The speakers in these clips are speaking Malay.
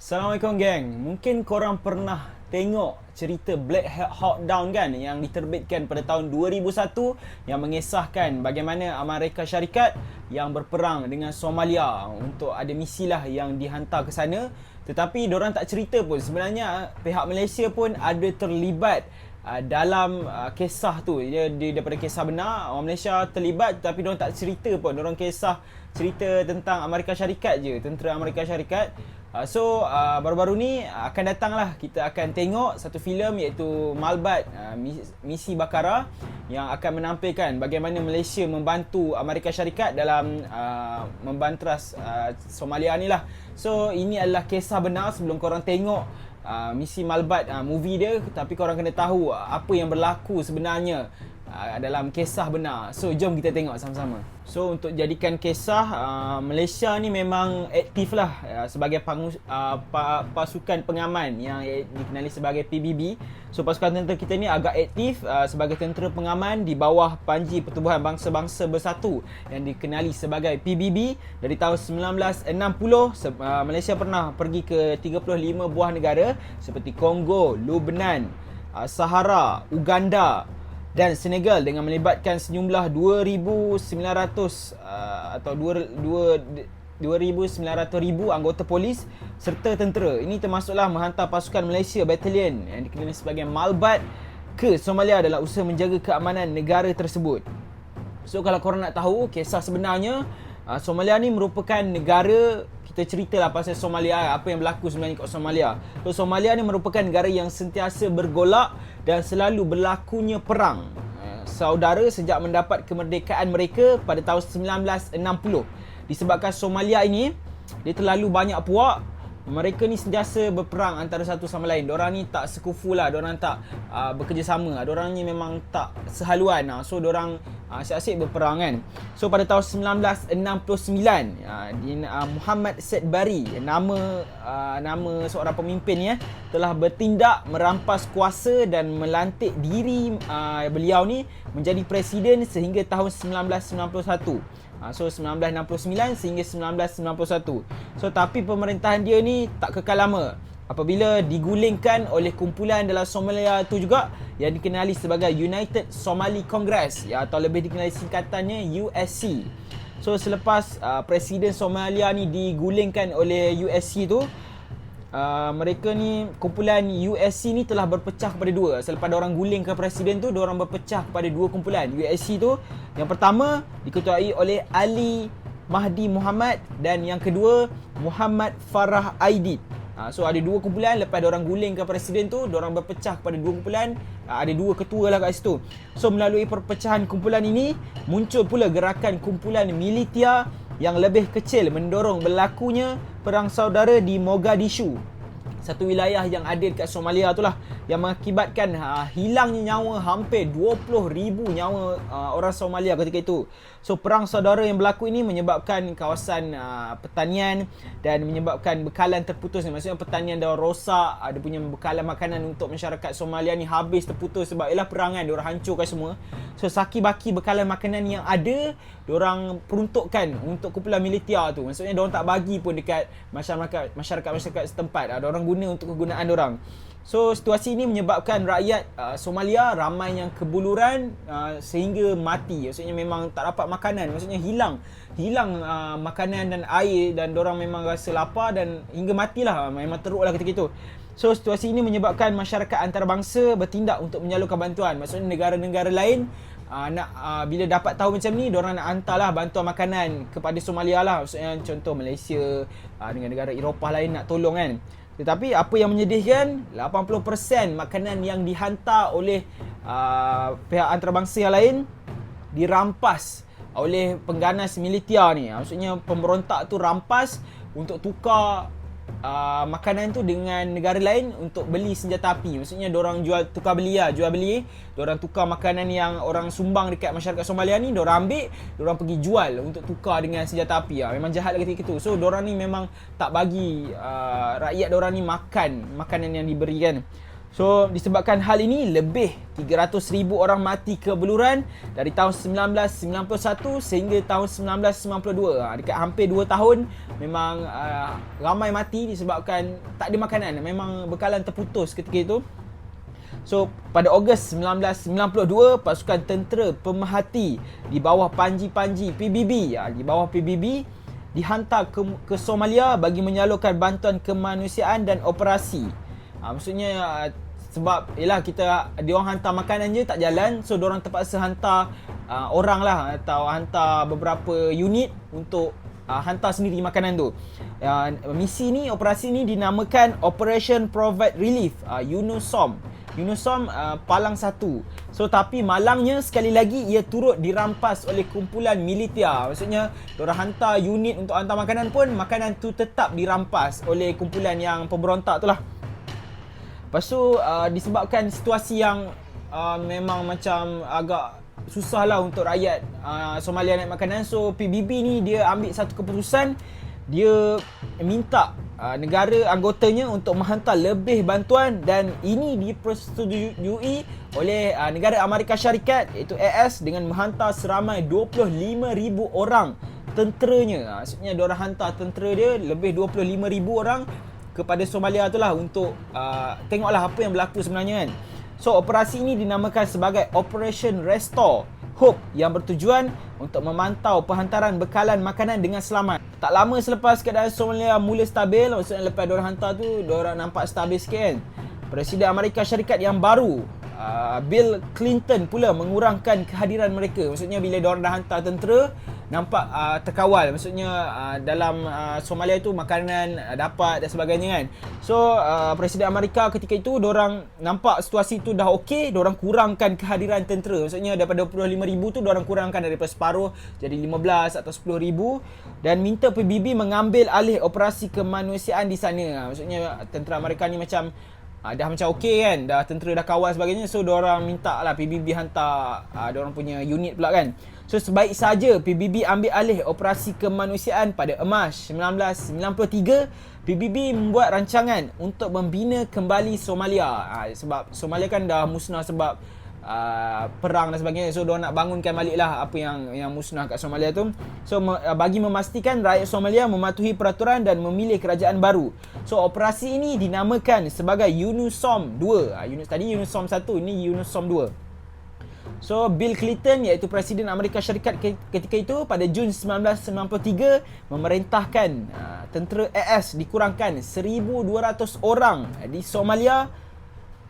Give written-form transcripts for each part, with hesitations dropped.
Assalamualaikum geng. Mungkin korang pernah tengok cerita Black Hawk Down kan, yang diterbitkan pada tahun 2001, yang mengisahkan bagaimana Amerika Syarikat yang berperang dengan Somalia untuk ada misi lah yang dihantar ke sana. Tetapi diorang tak cerita pun sebenarnya pihak Malaysia pun ada terlibat dalam kisah tu. Dia daripada kisah benar, orang Malaysia terlibat, tapi diorang tak cerita pun. Diorang kisah cerita tentang Amerika Syarikat je, tentera Amerika Syarikat. Baru-baru ni akan datanglah, kita akan tengok satu filem iaitu Malbat, Misi Bakara, yang akan menampilkan bagaimana Malaysia membantu Amerika Syarikat dalam membantras Somalia ni lah. So ini adalah kisah benar. Sebelum korang tengok Misi Malbat, movie dia, tapi korang kena tahu apa yang berlaku sebenarnya dalam kisah benar. So jom kita tengok sama-sama. So untuk jadikan kisah, Malaysia ni memang aktif lah sebagai pasukan pengaman yang dikenali sebagai PBB. So pasukan tentera kita ni agak aktif sebagai tentera pengaman di bawah Panji Pertubuhan Bangsa-Bangsa Bersatu yang dikenali sebagai PBB. Dari tahun 1960, Malaysia pernah pergi ke 35 buah negara seperti Kongo, Lebanon, Sahara, Uganda dan Senegal, dengan melibatkan sejumlah 2,900 atau 2,900 ribu anggota polis serta tentera. Ini termasuklah menghantar pasukan Malaysia Battalion yang dikenali sebagai Malbat ke Somalia dalam usaha menjaga keamanan negara tersebut. So kalau korang nak tahu kisah sebenarnya, Somalia ni merupakan negara, kita ceritalah pasal Somalia, apa yang berlaku sebenarnya kat Somalia. So Somalia ni merupakan negara yang sentiasa bergolak dan selalu berlakunya perang saudara sejak mendapat kemerdekaan mereka pada tahun 1960. Disebabkan Somalia ini dia terlalu banyak puak, mereka ni sentiasa berperang antara satu sama lain. Diorang ni tak sekufu lah, diorang tak bekerjasama. Diorang ni memang tak sehaluan. So diorang asyik-asyik berperang kan. So pada tahun 1969, Muhammad Said Barry, nama seorang pemimpin ya, telah bertindak merampas kuasa dan melantik diri beliau ni menjadi presiden sehingga tahun 1991. So 1969 sehingga 1991. So tapi pemerintahan dia ni tak kekal lama, apabila digulingkan oleh kumpulan dalam Somalia tu juga yang dikenali sebagai United Somali Congress, ya, atau lebih dikenali singkatannya USC. So selepas Presiden Somalia ni digulingkan oleh USC tu, mereka ni, kumpulan USC ni telah berpecah kepada dua. Selepas diorang guling ke presiden tu, diorang berpecah kepada dua kumpulan. USC tu, yang pertama diketuai oleh Ali Mahdi Muhammad dan yang kedua Muhammad Farah Aidid. So ada dua kumpulan. Lepas diorang guling ke presiden tu, diorang berpecah kepada dua kumpulan. Ada dua ketua lah kat situ. So melalui perpecahan kumpulan ini, muncul pula gerakan kumpulan militia yang lebih kecil mendorong berlakunya perang saudara di Mogadishu, satu wilayah yang ada dekat Somalia tu lah, yang mengakibatkan hilangnya nyawa hampir 20,000 nyawa orang Somalia ketika itu. So perang saudara yang berlaku ini menyebabkan kawasan pertanian dan menyebabkan bekalan terputus. Maksudnya pertanian dah rosak, ada punya bekalan makanan untuk masyarakat Somalia ni habis, terputus sebab ialah perangan, diorang hancurkan semua. So saki-baki bekalan makanan yang ada, diorang peruntukkan untuk kumpulan militia tu. Maksudnya diorang tak bagi pun dekat masyarakat setempat. Diorang guna untuk kegunaan diorang. So situasi ini menyebabkan rakyat Somalia ramai yang kebuluran sehingga mati. Maksudnya memang tak dapat makanan, maksudnya hilang makanan dan air, dan diorang memang rasa lapar dan hingga matilah, memang teruklah ketika itu. So situasi ini menyebabkan masyarakat antarabangsa bertindak untuk menyalurkan bantuan. Maksudnya negara-negara lain bila dapat tahu macam ni, diorang nak hantarlah bantuan makanan kepada Somalia lah. Maksudnya contoh Malaysia dengan negara Eropah lain nak tolong kan. Tetapi apa yang menyedihkan, 80% makanan yang dihantar oleh pihak antarabangsa yang lain dirampas oleh pengganas militia ni. Maksudnya pemberontak tu rampas untuk tukar makanan tu dengan negara lain untuk beli senjata api. Maksudnya diorang jual beli. Diorang tukar makanan yang orang sumbang dekat masyarakat Somalia ni, diorang ambil, diorang pergi jual untuk tukar dengan senjata api. Memang jahat ketika itu. So diorang ni memang tak bagi rakyat diorang ni makan makanan yang diberikan. So disebabkan hal ini, lebih 300,000 orang mati kebeluran dari tahun 1991 sehingga tahun 1992. Dekat hampir 2 tahun memang ramai mati disebabkan tak ada makanan. Memang bekalan terputus ketika itu. So pada Ogos 1992, pasukan tentera pemerhati di bawah Panji PBB, di bawah PBB dihantar ke Somalia bagi menyalurkan bantuan kemanusiaan dan operasi. Maksudnya sebab ialah diorang hantar makanan je tak jalan, so diorang terpaksa hantar orang lah, atau hantar beberapa unit untuk hantar sendiri makanan tu. Misi ni, operasi ni dinamakan Operation Provide Relief, UNOSOM Palang 1. So tapi malangnya sekali lagi ia turut dirampas oleh kumpulan militer. Maksudnya diorang hantar unit untuk hantar makanan pun, makanan tu tetap dirampas oleh kumpulan yang pemberontak tu lah. Lepas tu disebabkan situasi yang memang macam agak susah lah untuk rakyat Somalia naik makanan, so PBB ni dia ambil satu keputusan. Dia minta negara anggotanya untuk menghantar lebih bantuan, dan ini dipersetujui oleh negara Amerika Syarikat iaitu AS dengan menghantar seramai 25,000 orang tenteranya. Maksudnya diorang hantar tentera dia lebih 25,000 orang kepada Somalia tu lah untuk tengoklah apa yang berlaku sebenarnya kan. So operasi ini dinamakan sebagai Operation Restore Hope yang bertujuan untuk memantau penghantaran bekalan makanan dengan selamat. Tak lama selepas keadaan Somalia mula stabil, maksudnya lepas diorang hantar tu, diorang nampak stabil sikit kan, Presiden Amerika Syarikat yang baru Bill Clinton pula mengurangkan kehadiran mereka. Maksudnya bila diorang dah hantar tentera, nampak terkawal. Maksudnya dalam Somalia tu makanan dapat dan sebagainya kan. So Presiden Amerika ketika itu, diorang nampak situasi tu dah okey, diorang kurangkan kehadiran tentera. Maksudnya daripada 25,000 tu diorang kurangkan daripada separuh jadi 15 atau 10,000, dan minta PBB mengambil alih operasi kemanusiaan di sana. Maksudnya tentera Amerika ni macam dah macam okey kan, dah tentera dah kawal sebagainya, so diorang minta lah PBB hantar diorang punya unit pula kan. So sebaik saja PBB ambil alih operasi kemanusiaan pada Mac 1993, PBB membuat rancangan untuk membina kembali Somalia. Sebab Somalia kan dah musnah sebab perang dan sebagainya, so diorang nak bangunkan balik lah apa yang musnah kat Somalia tu. So bagi memastikan rakyat Somalia mematuhi peraturan dan memilih kerajaan baru, so operasi ini dinamakan sebagai UNOSOM 2. Tadi UNOSOM 1, ini UNOSOM 2. So Bill Clinton iaitu Presiden Amerika Syarikat ketika itu pada Jun 1993 memerintahkan tentera AS dikurangkan 1,200 orang di Somalia,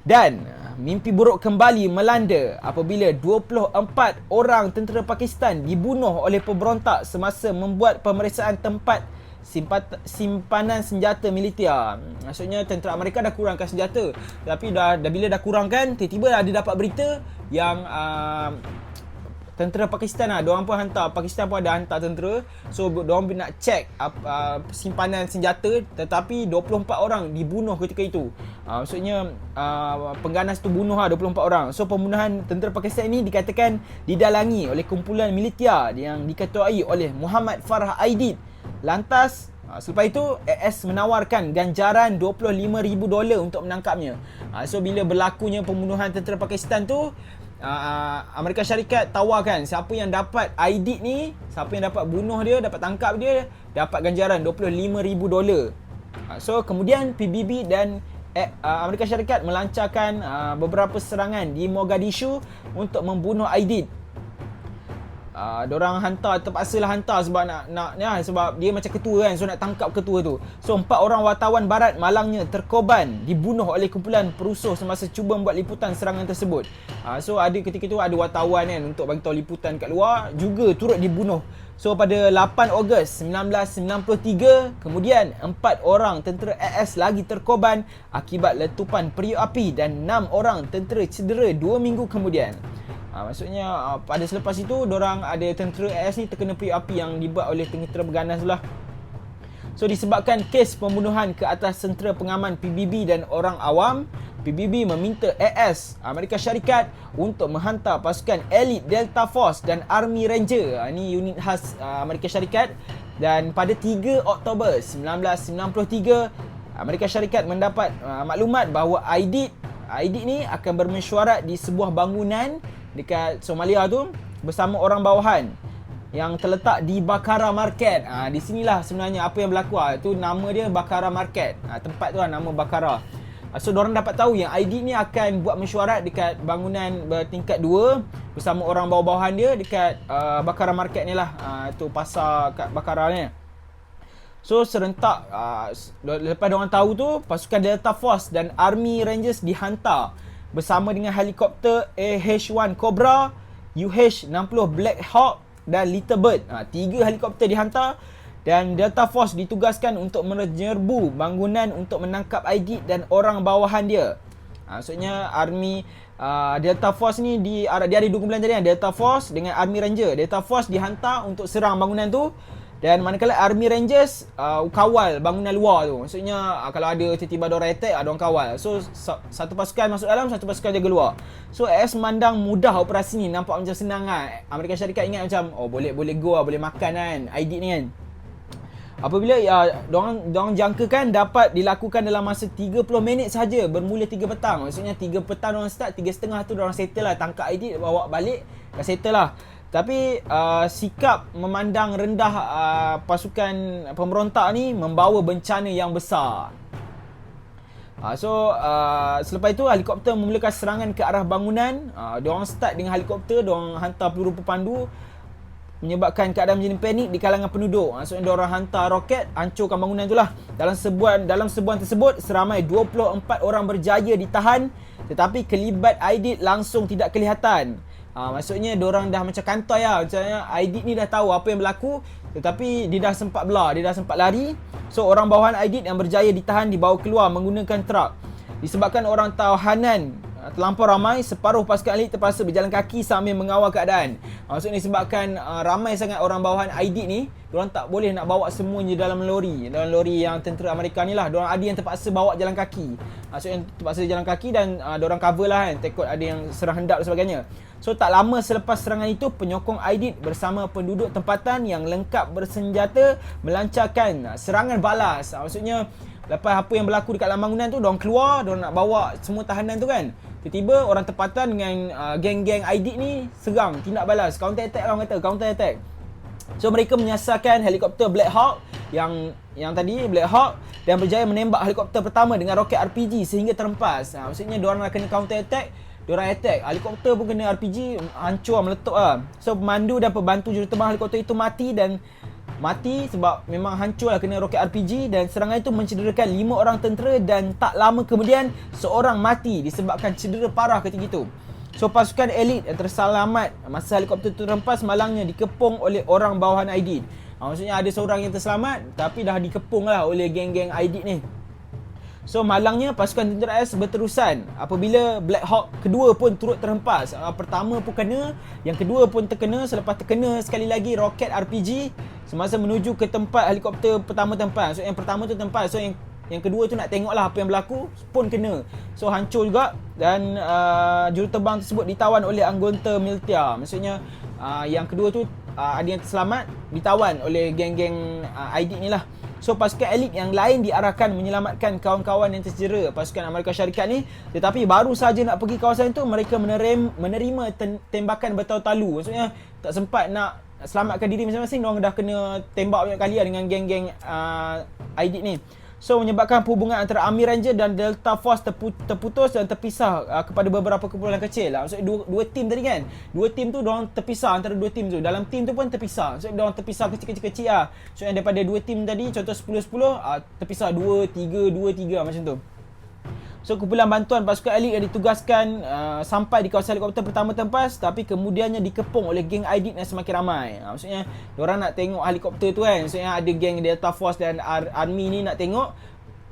dan mimpi buruk kembali melanda apabila 24 orang tentera Pakistan dibunuh oleh pemberontak semasa membuat pemeriksaan tempat simpanan senjata militer. Maksudnya tentera Amerika dah kurangkan senjata, tapi bila dah kurangkan, tiba-tiba ada dapat berita yang tentera Pakistan diorang pun hantar, Pakistan pun ada hantar tentera. So diorang nak check simpanan senjata, tetapi 24 orang dibunuh ketika itu. Maksudnya pengganas tu bunuh 24 orang. So pembunuhan tentera Pakistan ini dikatakan didalangi oleh kumpulan militer yang diketuai oleh Muhammad Farah Aidid. Lantas selepas itu AS menawarkan ganjaran $25,000 untuk menangkapnya. So bila berlakunya pembunuhan tentera Pakistan tu, Amerika Syarikat tawarkan siapa yang dapat Aidid ni, siapa yang dapat bunuh dia, dapat tangkap dia, dapat ganjaran $25,000. So kemudian PBB dan Amerika Syarikat melancarkan beberapa serangan di Mogadishu untuk membunuh Aidid. Diorang terpaksa lah hantar sebab sebab dia macam ketua kan, so nak tangkap ketua tu. So 4 orang wartawan barat malangnya terkorban dibunuh oleh kumpulan perusuh semasa cuba membuat liputan serangan tersebut. So ketika itu ada wartawan kan untuk bagi tahu liputan kat luar juga turut dibunuh. So pada 8 Ogos 1993, kemudian 4 orang tentera AS lagi terkorban akibat letupan periuk api, dan 6 orang tentera cedera 2 minggu kemudian. Maksudnya pada selepas itu, dorang ada tentera AS ni terkena periuk api yang dibuat oleh tentera berganas lah. So disebabkan kes pembunuhan ke atas tentera pengaman PBB dan orang awam, PBB meminta AS Amerika Syarikat untuk menghantar pasukan elit Delta Force dan Army Ranger. Ini unit khas Amerika Syarikat. Dan pada 3 Oktober 1993, Amerika Syarikat mendapat maklumat bahawa Aidid Aidit ni akan bermesyuarat di sebuah bangunan dekat Somalia tu bersama orang bawahan yang terletak di Bakara Market. Di sinilah sebenarnya apa yang berlaku. Itu nama dia Bakara Market. Tempat tu lah nama Bakara. So diorang dapat tahu yang Aidit ni akan buat mesyuarat dekat bangunan bertingkat 2 bersama orang bawahan dia dekat Bakara Market ni lah. Tu pasar kat Bakara ni. So serentak lepas diorang tahu tu, pasukan Delta Force dan Army Rangers dihantar bersama dengan helikopter AH-1 Cobra, UH-60 Black Hawk dan Little Bird. 3 helikopter dihantar dan Delta Force ditugaskan untuk menyerbu bangunan untuk menangkap Aidit dan orang bawahan dia. Maksudnya Army Delta Force ni dia ada 2 kumpulan tadi, Delta Force dengan Army Ranger. Delta Force dihantar untuk serang bangunan tu, dan manakala Army Rangers kawal bangunan luar tu. Maksudnya kalau ada tiba-tiba ada orang attack, ada orang kawal. So satu pasukan masuk dalam, satu pasukan jaga luar. So AS memandang mudah operasi ni, nampak macam senang kan. Amerika Syarikat ingat macam boleh go lah, boleh makan kan Aidit ni kan. Apabila diorang jangkakan dapat dilakukan dalam masa 30 minit saja, bermula 3 petang. Maksudnya 3 petang diorang start, 3.30 tu diorang settle lah, tangkap Aidit, bawa balik, dah settle lah. Tapi sikap memandang rendah pasukan pemberontak ni membawa bencana yang besar. Selepas itu helikopter memulakan serangan ke arah bangunan. Diorang start dengan helikopter, diorang hantar peluru pepandu, menyebabkan keadaan menjadi panik di kalangan penduduk. Maksudnya diorang hantar roket, hancurkan bangunan itulah. Dalam serbuan tersebut, seramai 24 orang berjaya ditahan, tetapi kelibat Aidit langsung tidak kelihatan. Maksudnya diorang dah macam kantai lah. Macamnya Aidit ni dah tahu apa yang berlaku, tetapi dia dah sempat belah, dia dah sempat lari. So orang bawahan Aidit yang berjaya ditahan dibawa keluar menggunakan truk. Disebabkan orang tahanan terlampau ramai, separuh pasukan elit terpaksa berjalan kaki sambil mengawal keadaan. Maksudnya disebabkan ramai sangat orang bawahan Aidit ni, diorang tak boleh nak bawa semuanya dalam lori yang tentera Amerika ni lah. Diorang ada yang terpaksa bawa jalan kaki. Maksudnya terpaksa jalan kaki dan diorang cover lah kan, takut ada yang serang hendap dan sebagainya. So tak lama selepas serangan itu, penyokong Aidit bersama penduduk tempatan yang lengkap bersenjata melancarkan serangan balas. Maksudnya lepas apa yang berlaku dekat dalam bangunan tu, diorang keluar, diorang nak bawa semua tahanan tu kan. Tiba-tiba orang tempatan dengan geng-geng Aidit ni serang, tindak balas, counter attack lah orang kata, counter attack. So mereka menyasarkan helikopter Black Hawk yang tadi Black Hawk, dan berjaya menembak helikopter pertama dengan roket RPG sehingga terhempas. Maksudnya diorang nak kena counter attack, diorang attack, helikopter pun kena RPG, hancur, meletup lah. So pemandu dan pembantu juruterbang helikopter itu mati sebab memang hancur lah kena roket RPG, dan serangan itu mencederakan 5 orang tentera dan tak lama kemudian seorang mati disebabkan cedera parah ketika itu. So pasukan elit yang terselamat masa helikopter itu terhempas malangnya dikepung oleh orang bawahan Aidit. Maksudnya ada seorang yang terselamat tapi dah dikepung lah oleh geng-geng Aidit ni. So malangnya pasukan tentera AS berterusan apabila Black Hawk kedua pun turut terhempas. Pertama pun kena, yang kedua pun terkena. Selepas terkena sekali lagi roket RPG semasa menuju ke tempat helikopter pertama tempat. So yang pertama tu tempat, so yang kedua tu nak tengoklah apa yang berlaku, pun kena. So hancur juga, dan juruterbang tersebut ditawan oleh anggota militer. Maksudnya yang kedua tu ada yang terselamat, ditawan oleh geng-geng Aidit ni lah. So pasukan elit yang lain diarahkan menyelamatkan kawan-kawan yang tercedera pasukan Amerika Syarikat ni. Tetapi baru saja nak pergi kawasan tu, mereka menerima tembakan bertalu-talu. Maksudnya tak sempat nak selamatkan diri masing-masing, diorang dah kena tembak banyak kali lah dengan geng-geng Aidit ni. So menyebabkan hubungan antara Army Ranger dan Delta Force terputus dan terpisah kepada beberapa kumpulan kecil lah. Maksudnya dua tim tadi kan, dua tim tu diorang terpisah antara dua tim tu. Dalam tim tu pun terpisah. So diorang terpisah kecil-kecil lah. So yang daripada dua tim tadi, contoh 10-10, terpisah 2-3 macam tu. So kumpulan bantuan pasukan elit yang ditugaskan sampai di kawasan helikopter pertama terhempas, tapi kemudiannya dikepung oleh geng Aidit yang semakin ramai. Maksudnya diorang nak tengok helikopter tu kan. Maksudnya ada geng Delta Force dan Army ni nak tengok,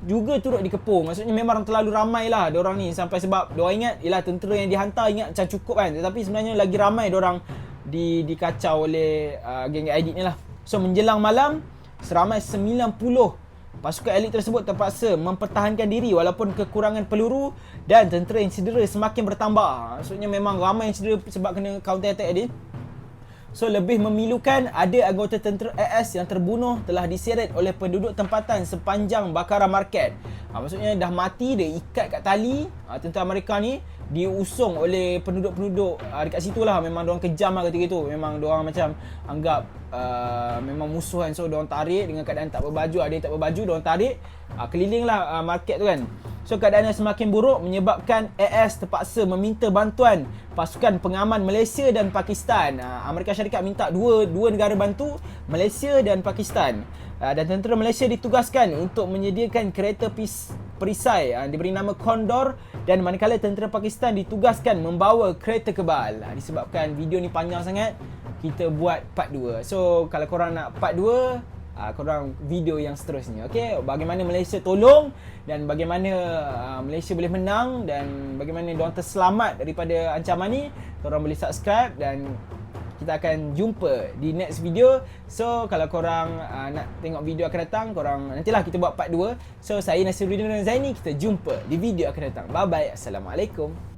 juga turut dikepung. Maksudnya memang terlalu ramai lah diorang ni, sampai sebab diorang ingat ialah tentera yang dihantar ingat macam cukup kan. Tetapi sebenarnya lagi ramai diorang dikacau oleh geng Aidit ni lah. So menjelang malam, seramai 90 pasukan elit tersebut terpaksa mempertahankan diri walaupun kekurangan peluru, dan tentera yang cedera semakin bertambah. Maksudnya memang ramai yang cedera sebab kena counter attack tadi. So lebih memilukan ada anggota tentera AS yang terbunuh telah diseret oleh penduduk tempatan sepanjang Bakara Market. Maksudnya dah mati, dia ikat kat tali. Tentera Amerika ni diusung oleh penduduk-penduduk dekat situ lah. Memang diorang kejam lah ketika itu. Memang diorang macam anggap memang musuhan. So diorang tarik dengan keadaan tak berbaju. Ada yang tak berbaju, diorang tarik keliling lah market tu kan. So keadaan yang semakin buruk menyebabkan AS terpaksa meminta bantuan pasukan pengaman Malaysia dan Pakistan. Amerika Syarikat minta dua negara bantu, Malaysia dan Pakistan. Dan tentera Malaysia ditugaskan untuk menyediakan kereta perisai diberi nama Condor, dan manakala tentera Pakistan ditugaskan membawa kereta kebal. Disebabkan video ni panjang sangat, kita buat part 2. So kalau korang nak part 2, korang video yang seterusnya. Okay, bagaimana Malaysia tolong dan bagaimana Malaysia boleh menang dan bagaimana diorang terselamat daripada ancaman ni, korang boleh subscribe dan kita akan jumpa di next video. So kalau korang nak tengok video akan datang, korang nantilah kita buat part 2. So saya Nasiruddin Zaini, kita jumpa di video akan datang. Bye bye. Assalamualaikum.